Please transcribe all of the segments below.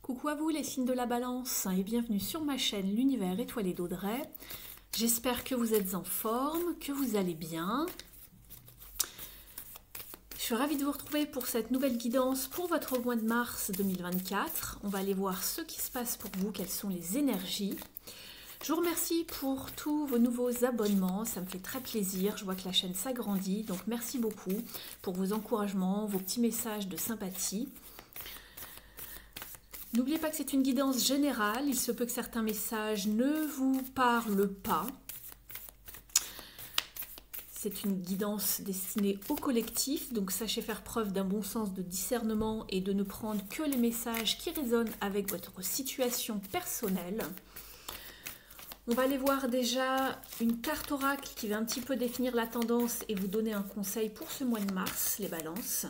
Coucou à vous les signes de la balance et bienvenue sur ma chaîne l'univers étoilé d'Audrey. J'espère que vous êtes en forme, que vous allez bien. Je suis ravie de vous retrouver pour cette nouvelle guidance pour votre mois de mars 2024. On va aller voir ce qui se passe pour vous, quelles sont les énergies. Je vous remercie pour tous vos nouveaux abonnements, ça me fait très plaisir. Je vois que la chaîne s'agrandit, donc merci beaucoup pour vos encouragements, vos petits messages de sympathie. N'oubliez pas que c'est une guidance générale, il se peut que certains messages ne vous parlent pas. C'est une guidance destinée au collectif, donc sachez faire preuve d'un bon sens de discernement et de ne prendre que les messages qui résonnent avec votre situation personnelle. On va aller voir déjà une carte oracle qui va un petit peu définir la tendance et vous donner un conseil pour ce mois de mars, les balances.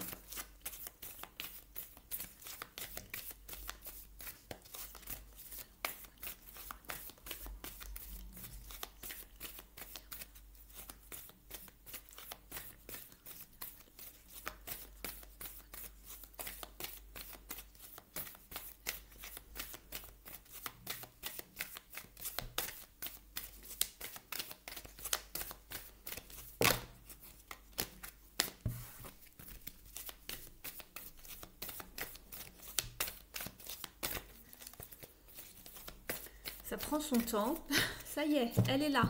Ça prend son temps. Ça y est, elle est là.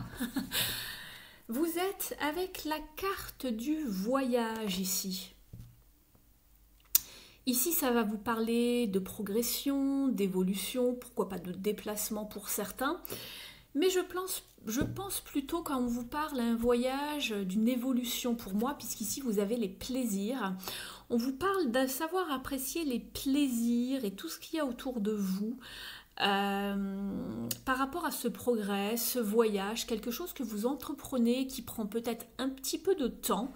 Vous êtes avec la carte du voyage ici. Ici, ça va vous parler de progression, d'évolution, pourquoi pas de déplacement pour certains. Mais je pense plutôt quand on vous parle un voyage, d'une évolution pour moi, puisqu'ici vous avez les plaisirs. On vous parle de savoir apprécier les plaisirs et tout ce qu'il y a autour de vous. Par rapport à ce progrès, ce voyage, quelque chose que vous entreprenez qui prend peut-être un petit peu de temps,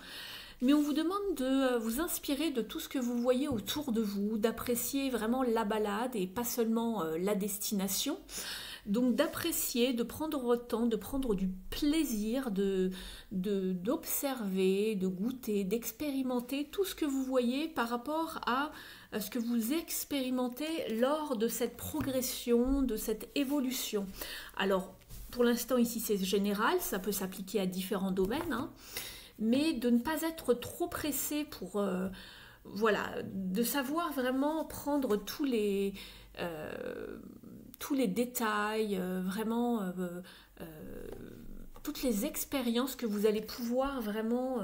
mais on vous demande de vous inspirer de tout ce que vous voyez autour de vous, d'apprécier vraiment la balade et pas seulement la destination. Donc d'apprécier, de prendre votre temps, de prendre du plaisir, d'observer, de goûter, d'expérimenter tout ce que vous voyez par rapport à ce que vous expérimentez lors de cette progression, de cette évolution. Alors, pour l'instant ici c'est général, ça peut s'appliquer à différents domaines, hein, mais de ne pas être trop pressé pour... voilà, de savoir vraiment prendre tous les détails, vraiment toutes les expériences que vous allez pouvoir vraiment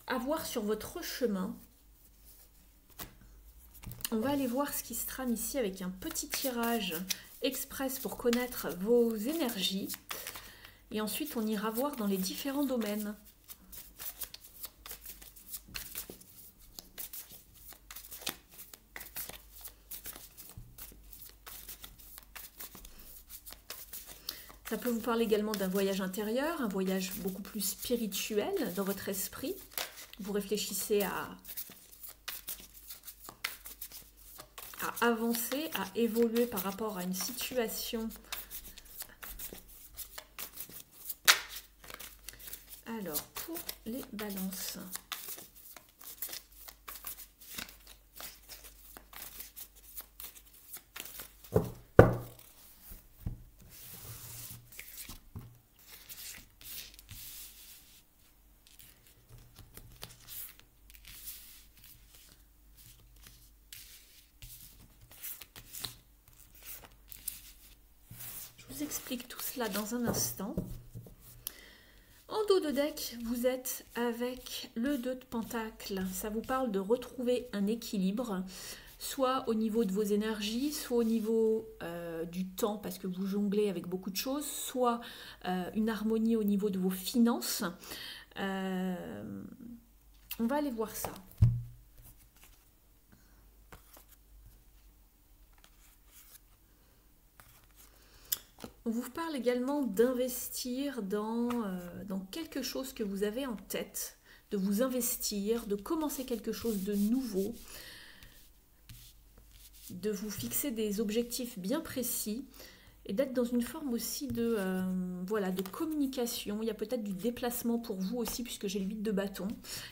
avoir sur votre chemin. On va aller voir ce qui se trame ici avec un petit tirage express pour connaître vos énergies. Et ensuite, on ira voir dans les différents domaines. Ça peut vous parler également d'un voyage intérieur, un voyage beaucoup plus spirituel dans votre esprit. Vous réfléchissez à avancer, à évoluer par rapport à une situation. Alors, pour les balances. Je vous explique tout cela dans un instant. En dos de deck, vous êtes avec le 2 de Pentacles. Ça vous parle de retrouver un équilibre, soit au niveau de vos énergies, soit au niveau du temps, parce que vous jonglez avec beaucoup de choses, soit une harmonie au niveau de vos finances. On va aller voir ça. On vous parle également d'investir dans quelque chose que vous avez en tête, de vous investir, de commencer quelque chose de nouveau, de vous fixer des objectifs bien précis, et d'être dans une forme aussi de, voilà, de communication. Il y a peut-être du déplacement pour vous aussi, puisque j'ai le 8 de bâton,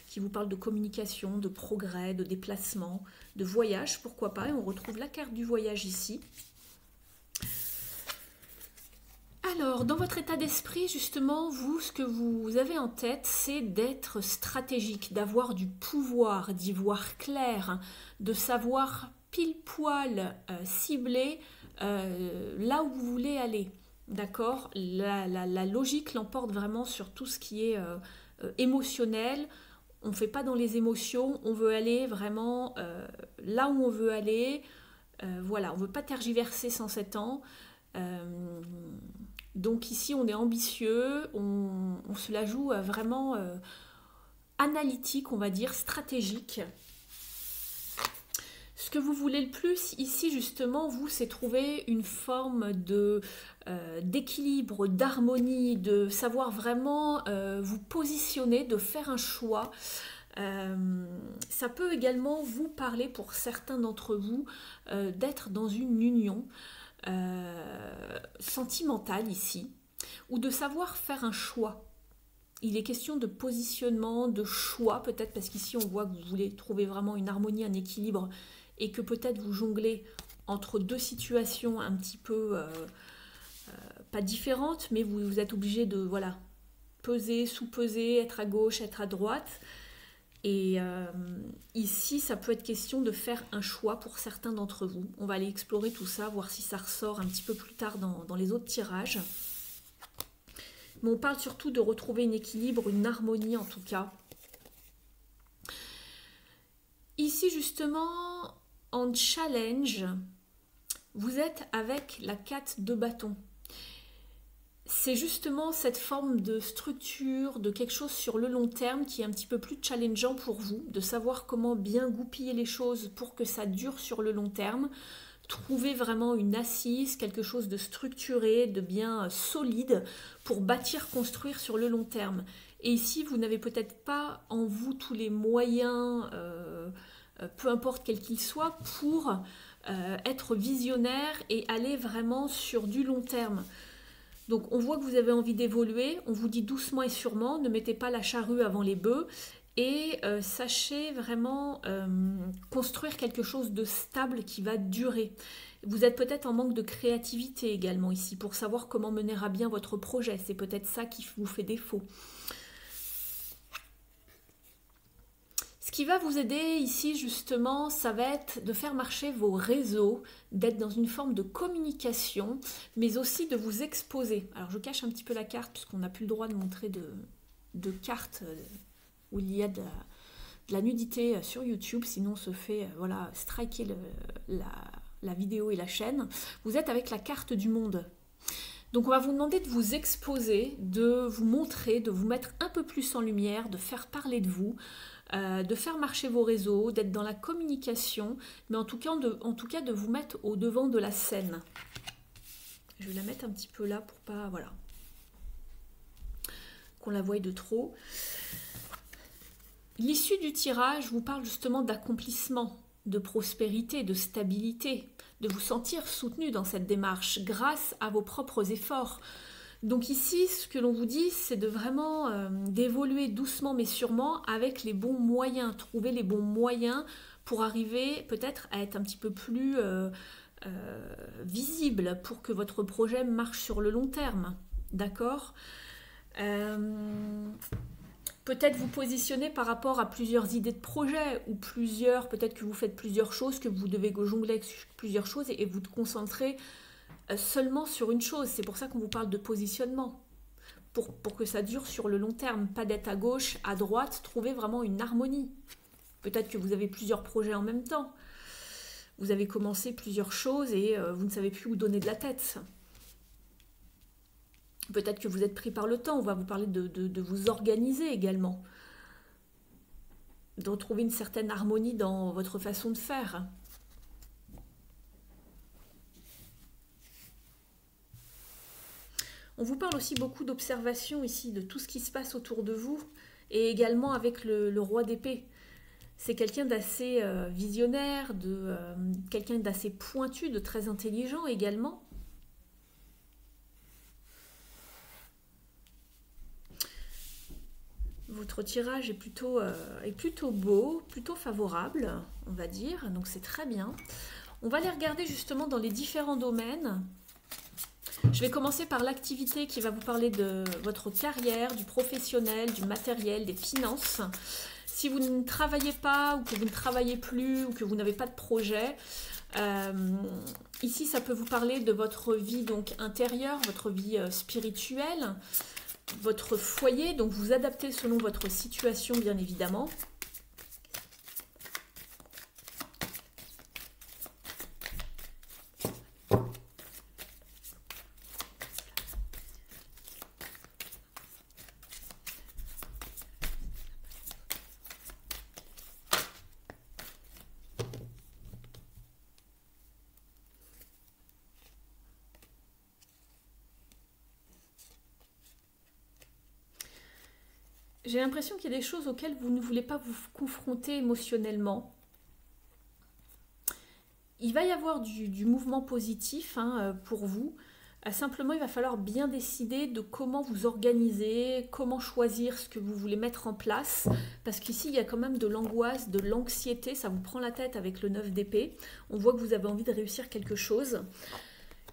qui vous parle de communication, de progrès, de déplacement, de voyage, pourquoi pas. Et on retrouve la carte du voyage ici. Alors, dans votre état d'esprit, justement, vous, ce que vous avez en tête, c'est d'être stratégique, d'avoir du pouvoir, d'y voir clair, de savoir pile poil cibler là où vous voulez aller. D'accord? La logique l'emporte vraiment sur tout ce qui est émotionnel. On ne fait pas dans les émotions, on veut aller vraiment là où on veut aller. Voilà, on ne veut pas tergiverser sans 7 ans. Donc ici, on est ambitieux, on se la joue vraiment analytique, on va dire, stratégique. Ce que vous voulez le plus ici, justement, vous, c'est trouver une forme d'équilibre, d'harmonie, de savoir vraiment vous positionner, de faire un choix. Ça peut également vous parler, pour certains d'entre vous, d'être dans une union sentimentale ici, ou de savoir faire un choix. Il est question de positionnement, de choix, peut-être parce qu'ici on voit que vous voulez trouver vraiment une harmonie, un équilibre, et que peut-être vous jonglez entre deux situations un petit peu pas différentes, mais vous êtes obligé de voilà, peser, sous-peser, être à gauche, être à droite. Et ici, ça peut être question de faire un choix pour certains d'entre vous. On va aller explorer tout ça, voir si ça ressort un petit peu plus tard dans les autres tirages. Mais on parle surtout de retrouver un équilibre, une harmonie en tout cas. Ici, justement, en challenge, vous êtes avec la 4 de bâton. C'est justement cette forme de structure, de quelque chose sur le long terme qui est un petit peu plus challengeant pour vous, de savoir comment bien goupiller les choses pour que ça dure sur le long terme. Trouver vraiment une assise, quelque chose de structuré, de bien solide pour bâtir, construire sur le long terme. Et ici, vous n'avez peut-être pas en vous tous les moyens, peu importe quels qu'ils soient, pour être visionnaire et aller vraiment sur du long terme. Donc on voit que vous avez envie d'évoluer, on vous dit doucement et sûrement, ne mettez pas la charrue avant les bœufs et sachez vraiment construire quelque chose de stable qui va durer. Vous êtes peut-être en manque de créativité également ici pour savoir comment mener à bien votre projet, c'est peut-être ça qui vous fait défaut. Ce qui va vous aider ici justement, ça va être de faire marcher vos réseaux, d'être dans une forme de communication, mais aussi de vous exposer. Alors je cache un petit peu la carte puisqu'on n'a plus le droit de montrer de cartes où il y a de la nudité sur YouTube, sinon on se fait voilà, striker la vidéo et la chaîne. Vous êtes avec la carte du monde. Donc on va vous demander de vous exposer, de vous montrer, de vous mettre un peu plus en lumière, de faire parler de vous, de faire marcher vos réseaux, d'être dans la communication, mais en tout cas de vous mettre au devant de la scène. Je vais la mettre un petit peu là pour pas, voilà, qu'on la voie de trop. L'issue du tirage vous parle justement d'accomplissement, de prospérité, de stabilité, de vous sentir soutenu dans cette démarche grâce à vos propres efforts. Donc ici, ce que l'on vous dit, c'est de vraiment d'évoluer doucement mais sûrement avec les bons moyens, trouver les bons moyens pour arriver peut-être à être un petit peu plus visible pour que votre projet marche sur le long terme. D'accord ? Peut-être vous positionner par rapport à plusieurs idées de projet ou peut-être que vous faites plusieurs choses, que vous devez jongler avec plusieurs choses et vous concentrer seulement sur une chose. C'est pour ça qu'on vous parle de positionnement. Pour que ça dure sur le long terme, pas d'être à gauche, à droite, trouver vraiment une harmonie. Peut-être que vous avez plusieurs projets en même temps. Vous avez commencé plusieurs choses et vous ne savez plus où donner de la tête. Peut-être que vous êtes pris par le temps. On va vous parler de vous organiser également. De retrouver une certaine harmonie dans votre façon de faire. On vous parle aussi beaucoup d'observation ici, de tout ce qui se passe autour de vous, et également avec le roi d'épée. C'est quelqu'un d'assez visionnaire, quelqu'un d'assez pointu, de très intelligent également. Votre tirage est plutôt beau, plutôt favorable, on va dire, donc c'est très bien. On va aller regarder justement dans les différents domaines. Je vais commencer par l'activité qui va vous parler de votre carrière, du professionnel, du matériel, des finances. Si vous ne travaillez pas ou que vous ne travaillez plus ou que vous n'avez pas de projet, ici ça peut vous parler de votre vie donc intérieure, votre vie spirituelle, votre foyer, donc vous adaptez selon votre situation bien évidemment. J'ai l'impression qu'il y a des choses auxquelles vous ne voulez pas vous confronter émotionnellement. Il va y avoir du mouvement positif pour vous. Simplement, il va falloir bien décider de comment vous organiser, comment choisir ce que vous voulez mettre en place. Parce qu'ici, il y a quand même de l'angoisse, de l'anxiété. Ça vous prend la tête avec le 9 d'épée. On voit que vous avez envie de réussir quelque chose.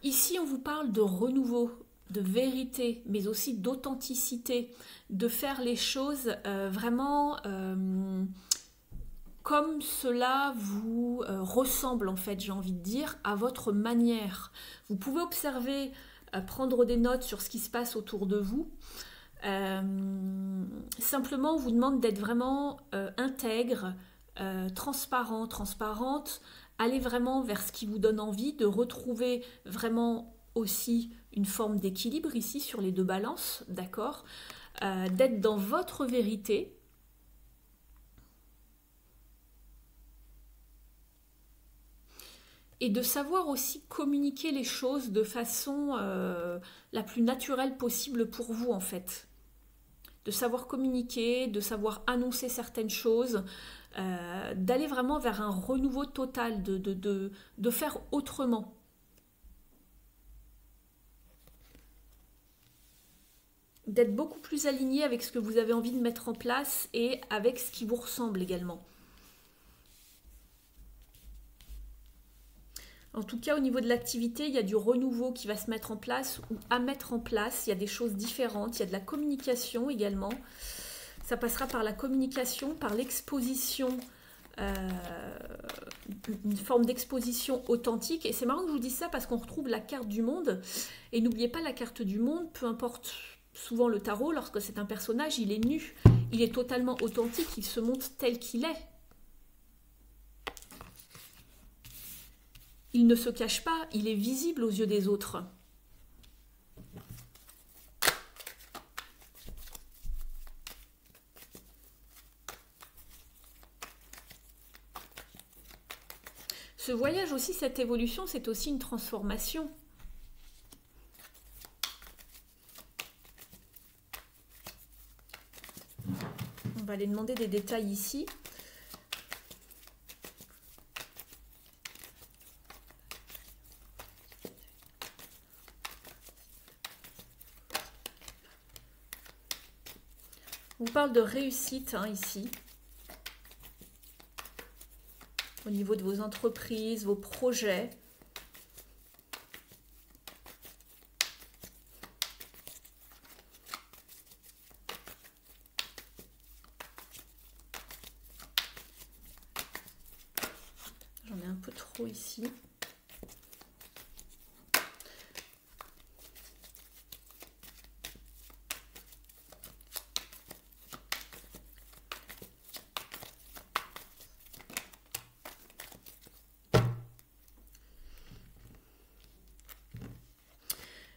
Ici, on vous parle de renouveau, de vérité, mais aussi d'authenticité, de faire les choses vraiment comme cela vous ressemble en fait, j'ai envie de dire, à votre manière. Vous pouvez observer, prendre des notes sur ce qui se passe autour de vous. Simplement, on vous demande d'être vraiment intègre, transparent, transparente. Allez vraiment vers ce qui vous donne envie, de retrouver vraiment aussi une forme d'équilibre ici sur les deux balances, d'accord, d'être dans votre vérité. Et de savoir aussi communiquer les choses de façon la plus naturelle possible pour vous en fait. De savoir communiquer, de savoir annoncer certaines choses, d'aller vraiment vers un renouveau total, de faire autrement. D'être beaucoup plus aligné avec ce que vous avez envie de mettre en place et avec ce qui vous ressemble également. En tout cas, au niveau de l'activité, il y a du renouveau qui va se mettre en place ou à mettre en place. Il y a des choses différentes. Il y a de la communication également. Ça passera par la communication, par l'exposition, une forme d'exposition authentique. Et c'est marrant que je vous dise ça parce qu'on retrouve la carte du monde. Et n'oubliez pas la carte du monde, peu importe souvent le tarot, lorsque c'est un personnage, il est nu. Il est totalement authentique, il se montre tel qu'il est. Il ne se cache pas, il est visible aux yeux des autres. Ce voyage aussi, cette évolution, c'est aussi une transformation. On va aller demander des détails ici. On parle de réussite ici, au niveau de vos entreprises, vos projets. J'en ai un peu trop ici.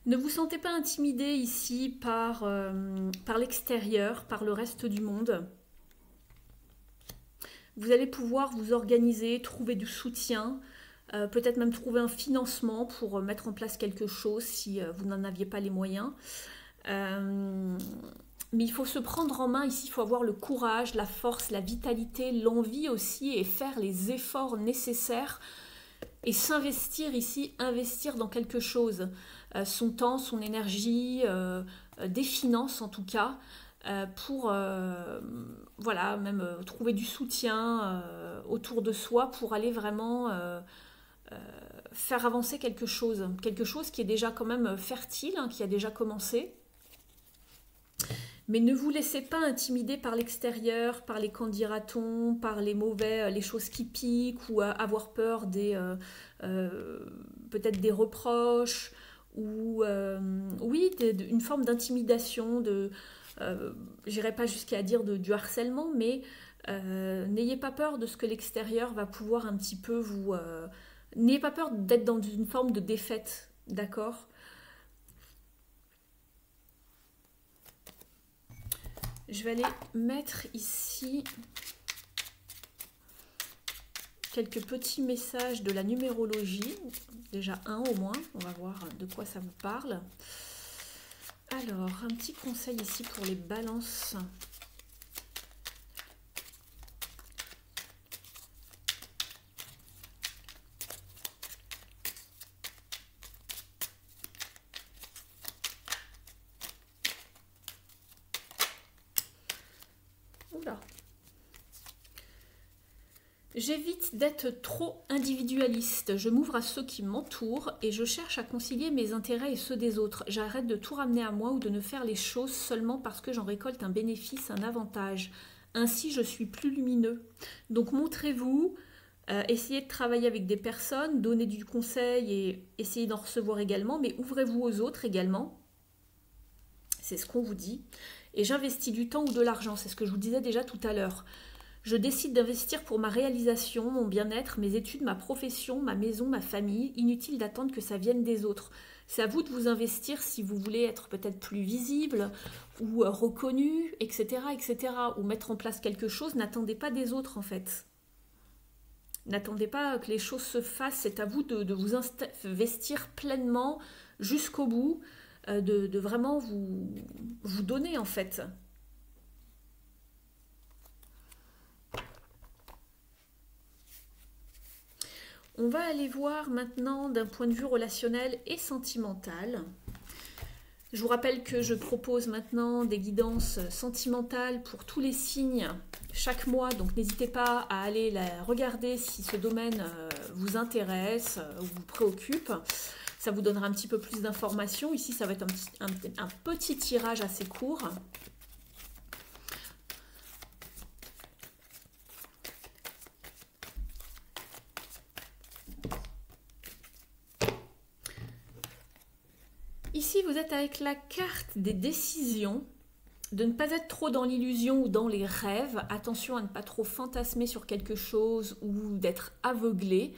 Ne vous sentez pas intimidé ici par l'extérieur, par le reste du monde. Vous allez pouvoir vous organiser, trouver du soutien, peut-être même trouver un financement pour mettre en place quelque chose si vous n'en aviez pas les moyens. Mais il faut se prendre en main ici, il faut avoir le courage, la force, la vitalité, l'envie aussi et faire les efforts nécessaires et s'investir ici, investir dans quelque chose. Son temps, son énergie, des finances en tout cas, pour voilà, même trouver du soutien autour de soi pour aller vraiment faire avancer quelque chose qui est déjà quand même fertile, hein, qui a déjà commencé. Mais ne vous laissez pas intimider par l'extérieur, par les qu'en dira-t-on, par les mauvais, les choses qui piquent, ou avoir peur des peut-être des reproches, ou oui, une forme d'intimidation, j'irai pas jusqu'à dire du harcèlement, mais n'ayez pas peur de ce que l'extérieur va pouvoir un petit peu vous... n'ayez pas peur d'être dans une forme de défaite, d'accord ? Je vais aller mettre ici quelques petits messages de la numérologie. Déjà un au moins, on va voir de quoi ça vous parle. Alors, un petit conseil ici pour les balances. Oula. J'évite d'être trop individualiste, je m'ouvre à ceux qui m'entourent et je cherche à concilier mes intérêts et ceux des autres. J'arrête de tout ramener à moi ou de ne faire les choses seulement parce que j'en récolte un bénéfice, un avantage. Ainsi, je suis plus lumineux. Donc montrez-vous, essayez de travailler avec des personnes, donnez du conseil et essayez d'en recevoir également, mais ouvrez-vous aux autres également. C'est ce qu'on vous dit. Et j'investis du temps ou de l'argent, c'est ce que je vous disais déjà tout à l'heure. Je décide d'investir pour ma réalisation, mon bien-être, mes études, ma profession, ma maison, ma famille. Inutile d'attendre que ça vienne des autres. C'est à vous de vous investir si vous voulez être peut-être plus visible ou reconnu, etc., etc. Ou mettre en place quelque chose. N'attendez pas des autres en fait. N'attendez pas que les choses se fassent. C'est à vous de vous investir pleinement jusqu'au bout, de vraiment vous donner en fait. On va aller voir maintenant d'un point de vue relationnel et sentimental. Je vous rappelle que je propose maintenant des guidances sentimentales pour tous les signes chaque mois. Donc n'hésitez pas à aller la regarder si ce domaine vous intéresse ou vous préoccupe. Ça vous donnera un petit peu plus d'informations. Ici, ça va être un petit tirage assez court. Ici, vous êtes avec la carte des décisions, de ne pas être trop dans l'illusion ou dans les rêves. Attention à ne pas trop fantasmer sur quelque chose ou d'être aveuglé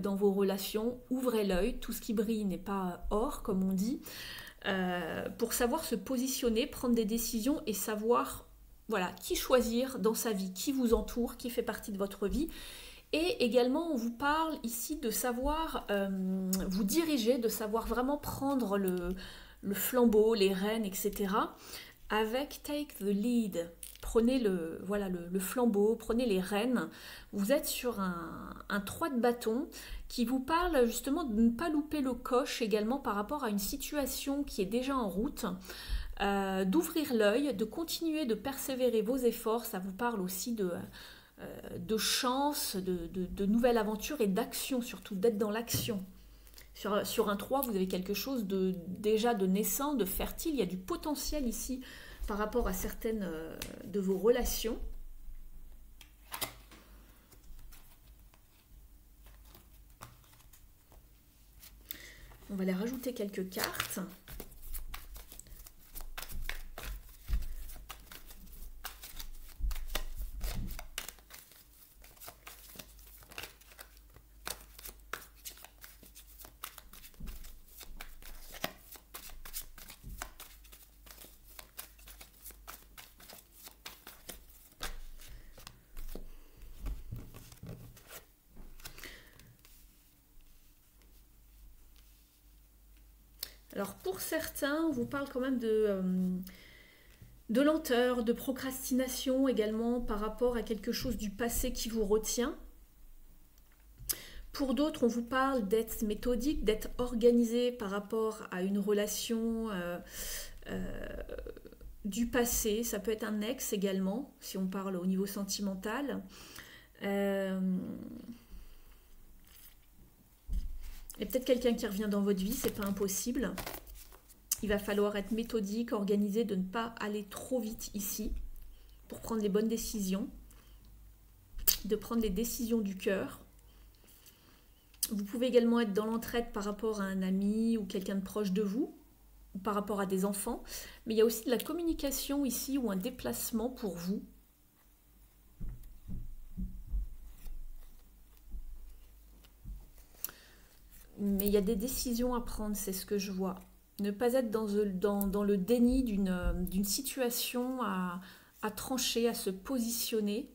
dans vos relations. Ouvrez l'œil, tout ce qui brille n'est pas or, comme on dit, pour savoir se positionner, prendre des décisions et savoir voilà, qui choisir dans sa vie, qui vous entoure, qui fait partie de votre vie. Et également, on vous parle ici de savoir vous diriger, de savoir vraiment prendre le flambeau, les rênes, etc. Avec Take the Lead. Prenez le flambeau, prenez les rênes. Vous êtes sur un 3 de bâton qui vous parle justement de ne pas louper le coche également par rapport à une situation qui est déjà en route. D'ouvrir l'œil, de continuer de persévérer vos efforts. Ça vous parle aussi de chance, de nouvelles aventures et d'action, surtout d'être dans l'action. Sur un 3, vous avez quelque chose déjà de naissant, de fertile. Il y a du potentiel ici par rapport à certaines de vos relations. On va aller rajouter quelques cartes. Alors pour certains, on vous parle quand même de lenteur, de procrastination également par rapport à quelque chose du passé qui vous retient. Pour d'autres, on vous parle d'être méthodique, d'être organisé par rapport à une relation, du passé, ça peut être un ex également, si on parle au niveau sentimental. Il y a peut-être quelqu'un qui revient dans votre vie, c'est pas impossible. Il va falloir être méthodique, organisé, de ne pas aller trop vite ici pour prendre les bonnes décisions, de prendre les décisions du cœur. Vous pouvez également être dans l'entraide par rapport à un ami ou quelqu'un de proche de vous, ou par rapport à des enfants, mais il y a aussi de la communication ici ou un déplacement pour vous. Mais il y a des décisions à prendre, c'est ce que je vois. Ne pas être dans le déni d'une situation à trancher, à se positionner.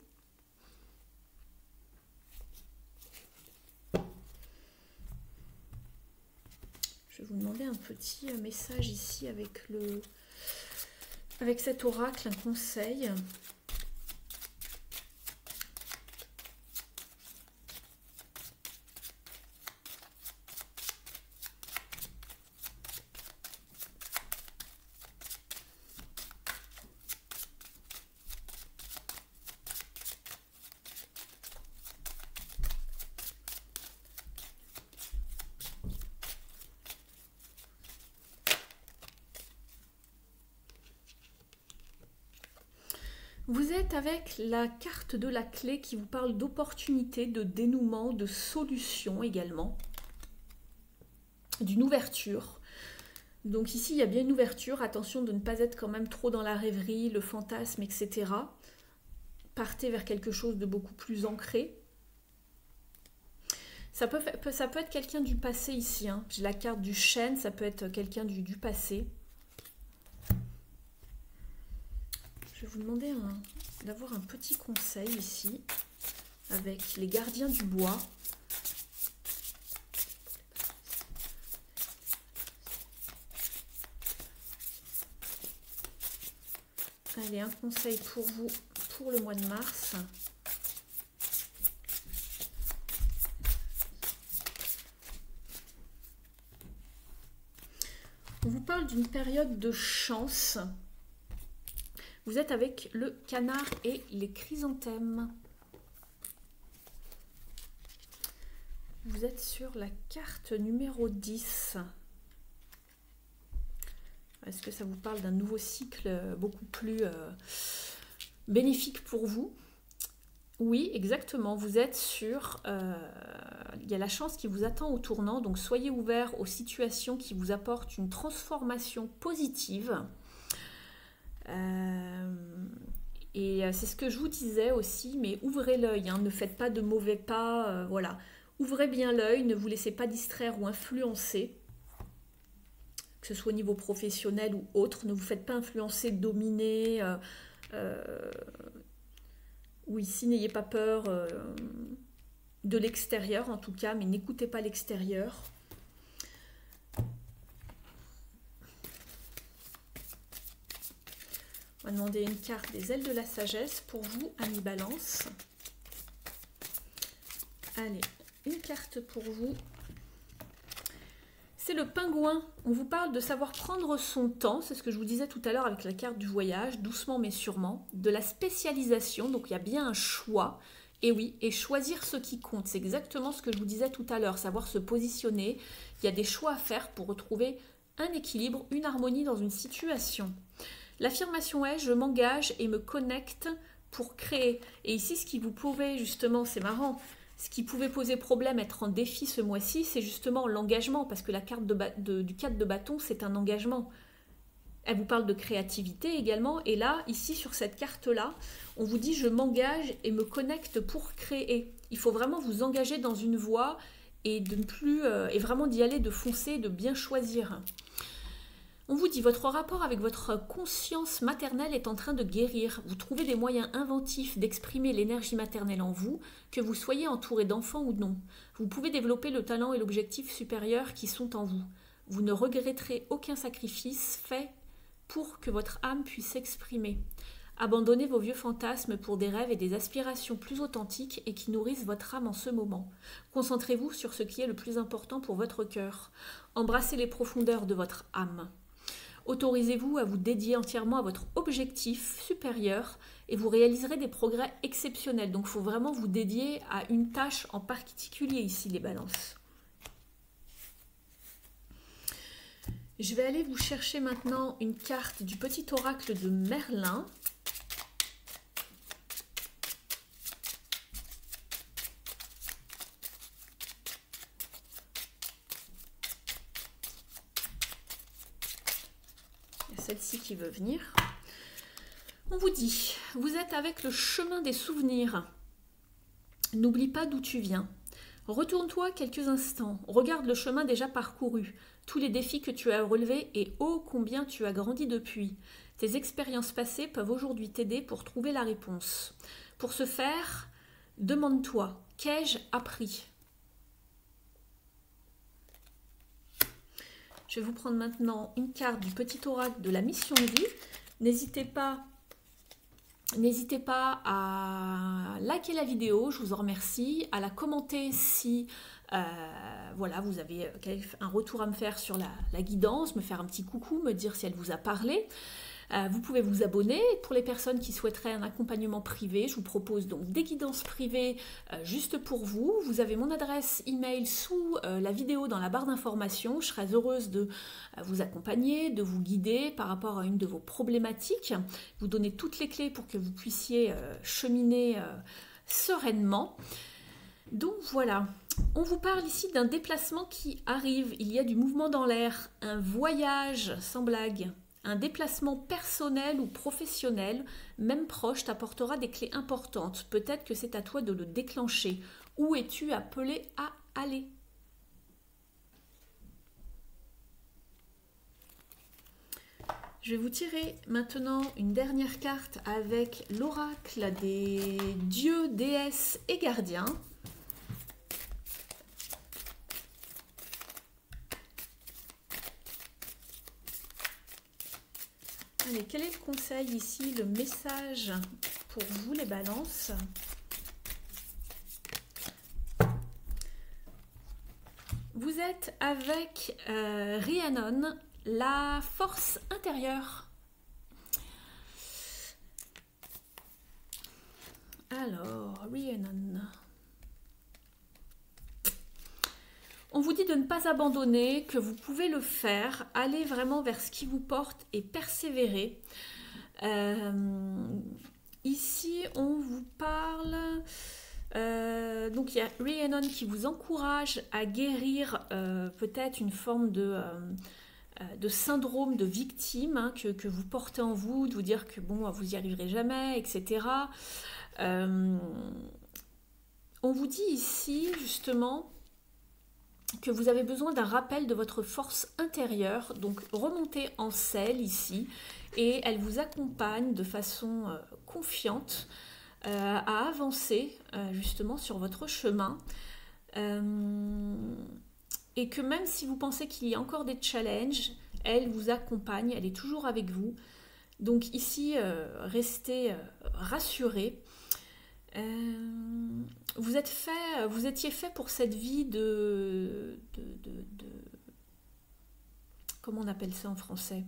Je vais vous demander un petit message ici avec cet oracle, un conseil. Vous êtes avec la carte de la clé qui vous parle d'opportunité, de dénouement, de solution également, d'une ouverture. Donc ici, il y a bien une ouverture. Attention de ne pas être quand même trop dans la rêverie, le fantasme, etc. Partez vers quelque chose de beaucoup plus ancré. Ça peut être quelqu'un du passé ici. Hein. J'ai la carte du chêne, ça peut être quelqu'un du passé. Je vais vous demander d'avoir un petit conseil ici avec les gardiens du bois. Allez, un conseil pour vous pour le mois de mars. On vous parle d'une période de chance. Vous êtes avec le canard et les chrysanthèmes. Vous êtes sur la carte numéro 10. Est-ce que ça vous parle d'un nouveau cycle beaucoup plus bénéfique pour vous? Oui, exactement. Vous êtes sur... il y a la chance qui vous attend au tournant, donc soyez ouverts aux situations qui vous apportent une transformation positive. Et c'est ce que je vous disais aussi, mais ouvrez l'œil, hein, ne faites pas de mauvais pas, voilà. Ouvrez bien l'œil, ne vous laissez pas distraire ou influencer, que ce soit au niveau professionnel ou autre, ne vous faites pas influencer, dominer, ou ici n'ayez pas peur de l'extérieur en tout cas, mais n'écoutez pas l'extérieur. On va demander une carte des ailes de la sagesse pour vous, amis Balance. Allez, une carte pour vous. C'est le pingouin. On vous parle de savoir prendre son temps. C'est ce que je vous disais tout à l'heure avec la carte du voyage, doucement mais sûrement. De la spécialisation, donc il y a bien un choix. Et oui, et choisir ce qui compte. C'est exactement ce que je vous disais tout à l'heure, savoir se positionner. Il y a des choix à faire pour retrouver un équilibre, une harmonie dans une situation. L'affirmation est « je m'engage et me connecte pour créer ». Et ici, ce qui vous pouvait justement, c'est marrant, ce qui pouvait poser problème, être en défi ce mois-ci, c'est justement l'engagement, parce que la carte du 4 de bâton, c'est un engagement. Elle vous parle de créativité également, et là, ici, sur cette carte-là, on vous dit « je m'engage et me connecte pour créer ». Il faut vraiment vous engager dans une voie et de ne plus, et vraiment d'y aller, de foncer, de bien choisir. On vous dit, votre rapport avec votre conscience maternelle est en train de guérir. Vous trouvez des moyens inventifs d'exprimer l'énergie maternelle en vous, que vous soyez entouré d'enfants ou non. Vous pouvez développer le talent et l'objectif supérieur qui sont en vous. Vous ne regretterez aucun sacrifice fait pour que votre âme puisse s'exprimer. Abandonnez vos vieux fantasmes pour des rêves et des aspirations plus authentiques et qui nourrissent votre âme en ce moment. Concentrez-vous sur ce qui est le plus important pour votre cœur. Embrassez les profondeurs de votre âme. Autorisez-vous à vous dédier entièrement à votre objectif supérieur et vous réaliserez des progrès exceptionnels. Donc il faut vraiment vous dédier à une tâche en particulier ici, les balances. Je vais aller vous chercher maintenant une carte du petit oracle de Merlin. Il y a celle-ci qui veut venir. On vous dit, vous êtes avec le chemin des souvenirs. N'oublie pas d'où tu viens. Retourne-toi quelques instants, regarde le chemin déjà parcouru, tous les défis que tu as relevés et ô combien tu as grandi depuis. Tes expériences passées peuvent aujourd'hui t'aider pour trouver la réponse. Pour ce faire, demande-toi, qu'ai-je appris? Je vais vous prendre maintenant une carte du petit oracle de la mission de vie. N'hésitez pas à liker la vidéo, je vous en remercie, à la commenter si voilà, vous avez un retour à me faire sur la guidance, me faire un petit coucou, me dire si elle vous a parlé. Vous pouvez vous abonner. Pour les personnes qui souhaiteraient un accompagnement privé, je vous propose donc des guidances privées juste pour vous. Vous avez mon adresse email sous la vidéo dans la barre d'informations. Je serai heureuse de vous accompagner, de vous guider par rapport à une de vos problématiques, vous donner toutes les clés pour que vous puissiez cheminer sereinement. Donc voilà, on vous parle ici d'un déplacement qui arrive. Il y a du mouvement dans l'air, un voyage sans blague. Un déplacement personnel ou professionnel, même proche, t'apportera des clés importantes. Peut-être que c'est à toi de le déclencher. Où es-tu appelé à aller? Je vais vous tirer maintenant une dernière carte avec l'oracle des dieux, déesses et gardiens. Allez, quel est le conseil ici, le message pour vous les balances? Vous êtes avec Rhiannon, la force intérieure. Alors, Rhiannon. On vous dit de ne pas abandonner, que vous pouvez le faire, aller vraiment vers ce qui vous porte et persévérer. Ici, on vous parle... donc il y a Rhiannon qui vous encourage à guérir peut-être une forme de syndrome de victime hein, que vous portez en vous, de vous dire que bon, vous n'y arriverez jamais, etc. On vous dit ici justement que vous avez besoin d'un rappel de votre force intérieure, donc remontez en selle ici, et elle vous accompagne de façon confiante à avancer justement sur votre chemin, et que même si vous pensez qu'il y a encore des challenges, elle vous accompagne, elle est toujours avec vous. Donc ici, restez rassurés. Vous étiez fait pour cette vie comment on appelle ça en français,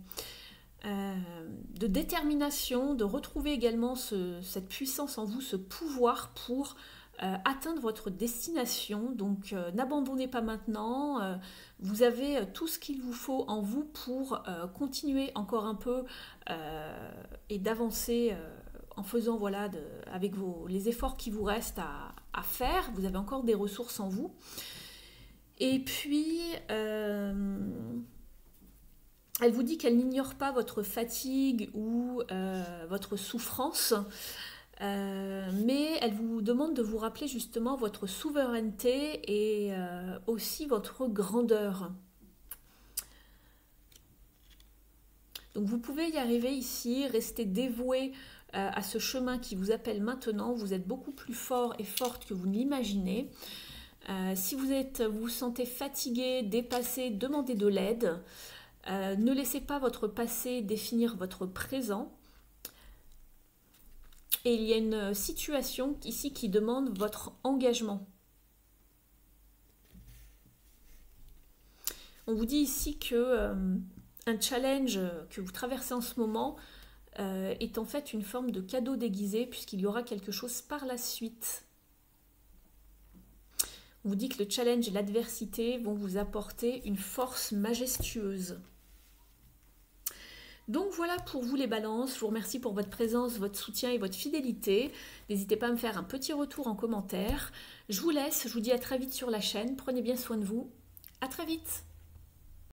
de détermination, de retrouver également cette puissance en vous, ce pouvoir pour atteindre votre destination. Donc n'abandonnez pas maintenant, vous avez tout ce qu'il vous faut en vous pour continuer encore un peu et d'avancer en faisant voilà, avec les efforts qui vous restent à faire. Vous avez encore des ressources en vous. Et puis, elle vous dit qu'elle n'ignore pas votre fatigue ou votre souffrance, mais elle vous demande de vous rappeler justement votre souveraineté et aussi votre grandeur. Donc vous pouvez y arriver ici, rester dévoué à ce chemin qui vous appelle maintenant. Vous êtes beaucoup plus fort et forte que vous ne l'imaginez. Si vous vous sentez fatigué, dépassé, demandez de l'aide. Ne laissez pas votre passé définir votre présent. Et il y a une situation ici qui demande votre engagement. On vous dit ici que un challenge que vous traversez en ce moment est en fait une forme de cadeau déguisé puisqu'il y aura quelque chose par la suite. On vous dit que le challenge et l'adversité vont vous apporter une force majestueuse. Donc voilà pour vous les balances, je vous remercie pour votre présence, votre soutien et votre fidélité. N'hésitez pas à me faire un petit retour en commentaire. Je vous laisse, je vous dis à très vite sur la chaîne, prenez bien soin de vous, à très vite.